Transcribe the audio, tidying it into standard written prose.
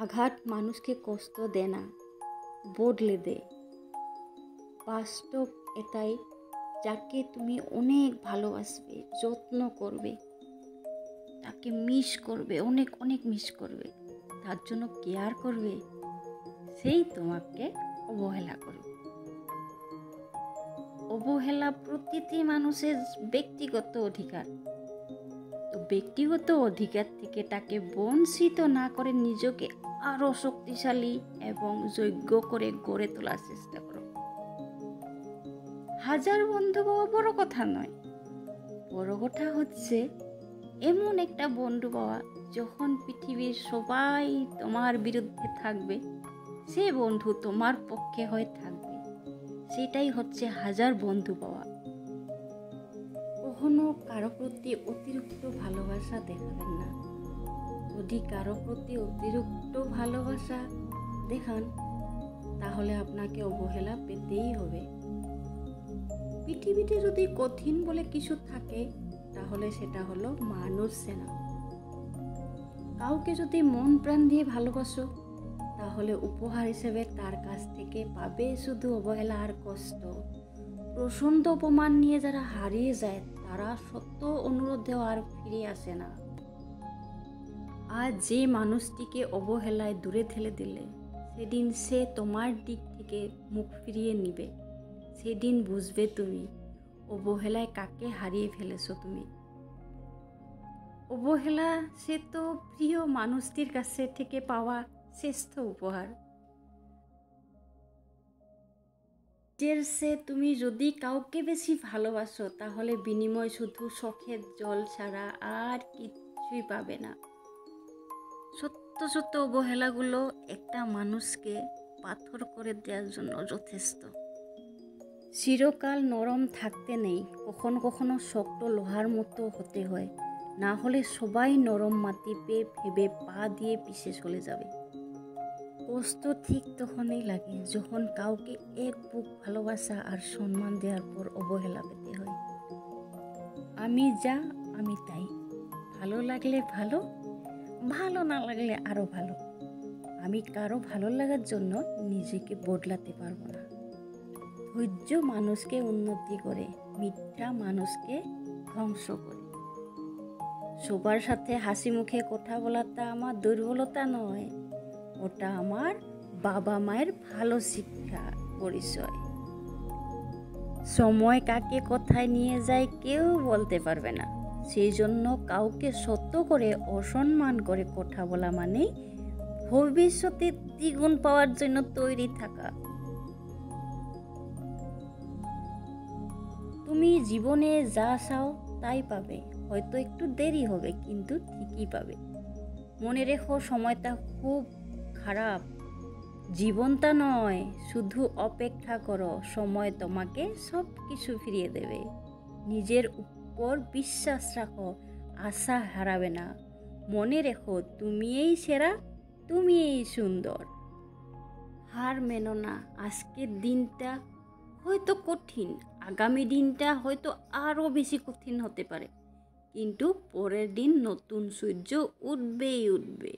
আঘাত মানুষকে কষ্ট দেয় না, বদলে দেয়। বাস্তব এটাই, যাকে তুমি অনেক ভালোবাসবে, যত্ন করবে, তাকে মিস করবে, অনেক অনেক মিস করবে, তার জন্য কেয়ার করবে, সেই তোমাকে অবহেলা করবে। অবহেলা প্রতিটি মানুষের ব্যক্তিগত অধিকার। তো ব্যক্তিগত অধিকার থেকে তাকে বঞ্চিত না করে নিজেকে আরো শক্তিশালী এবং যোগ্য করে গড়ে তোলার চেষ্টা করো। হাজার বন্ধু পাওয়া বড় কথা নয়, বড় কথা হচ্ছে এমন একটা বন্ধু পাওয়া যখন পৃথিবীর সবাই তোমার বিরুদ্ধে থাকবে, সে বন্ধু তোমার পক্ষে হয়ে থাকবে। সেটাই হচ্ছে হাজার বন্ধু পাওয়া। কখনো কারো প্রতি অতিরিক্ত ভালোবাসা দেখাবেন না। যদি কারো প্রতি অতিরিক্ত ভালোবাসা দেখান, তাহলে আপনাকে অবহেলা পেতেই হবে। পৃথিবীতে যদি কঠিন বলে কিছু থাকে, তাহলে সেটা হলো মানুষ চেনা। কাউকে যদি মন প্রাণ দিয়ে ভালোবাসো, তাহলে উপহার হিসেবে তার কাছ থেকে পাবে শুধু অবহেলা আর কষ্ট। প্রচণ্ড অপমান নিয়ে যারা হারিয়ে যায়, তারা সত্য অনুরোধেও আর ফিরে আসে না। আর যে মানুষটিকে অবহেলায় দূরে ঠেলে দিলে, সেদিন সে তোমার দিক থেকে মুখ ফিরিয়ে নিবে। সেদিন বুঝবে তুমি অবহেলায় কাকে হারিয়ে ফেলেছো তুমি। অবহেলা সে তো প্রিয় মানুষটির কাছে থেকে পাওয়া শ্রেষ্ঠ উপহার। সে তুমি যদি কাউকে বেশি ভালোবাসো, তাহলে বিনিময় শুধু চোখের জল ছাড়া আর কিছুই পাবে না। সত্য সত্য অবহেলাগুলো একটা মানুষকে পাথর করে দেওয়ার জন্য যথেষ্ট। চিরকাল নরম থাকতে নেই, কখনো কখনো শক্ত লোহার মতো হতে হয়, না হলে সবাই নরম মাটি পেয়ে ভেবে পা দিয়ে পিছে চলে যাবে। কষ্ট ঠিক তখনই লাগে যখন কাউকে এক বুক ভালোবাসা আর সম্মান দেওয়ার পর অবহেলা পেতে হয়। আমি যা আমি তাই, ভালো লাগলে ভালো, ভালো না লাগলে আরো ভালো। আমি কারো ভালো লাগার জন্য নিজেকে বদলাতে পারবো না। ধৈর্য মানুষকে উন্নতি করে, মিথ্যা মানুষকে ধ্বংস করে। সবার সাথে হাসি মুখে কথা বলাটা আমার দুর্বলতা নয়, ওটা আমার বাবা মায়ের ভালো শিক্ষা পরিচয়। সময় কাকে কোথায় নিয়ে যায় কেউ বলতে পারবে না। সেই জন্য কাউকে সত্য করে অসম্মান করে কথা বলা মানে ভবিষ্যতে দ্বিগুণ পাওয়ার জন্য তৈরি থাকা। তুমি জীবনে যা চাও তাই পাবে, হয়তো একটু দেরি হবে, কিন্তু ঠিকই পাবে। মনে রেখো, সময়টা খুব খারাপ, জীবনটা নয়। শুধু অপেক্ষা করো, সময় তোমাকে সব কিছু ফিরিয়ে দেবে। নিজের উপর বিশ্বাস রাখো, আশা হারাবে না। মনে রেখো, তুমিই সেরা, তুমিই সুন্দর। হার মেনো না। আজকের দিনটা হয়তো কঠিন, আগামী দিনটা হয়তো আরও বেশি কঠিন হতে পারে, কিন্তু পরের দিন নতুন সূর্য উঠবেই উঠবে।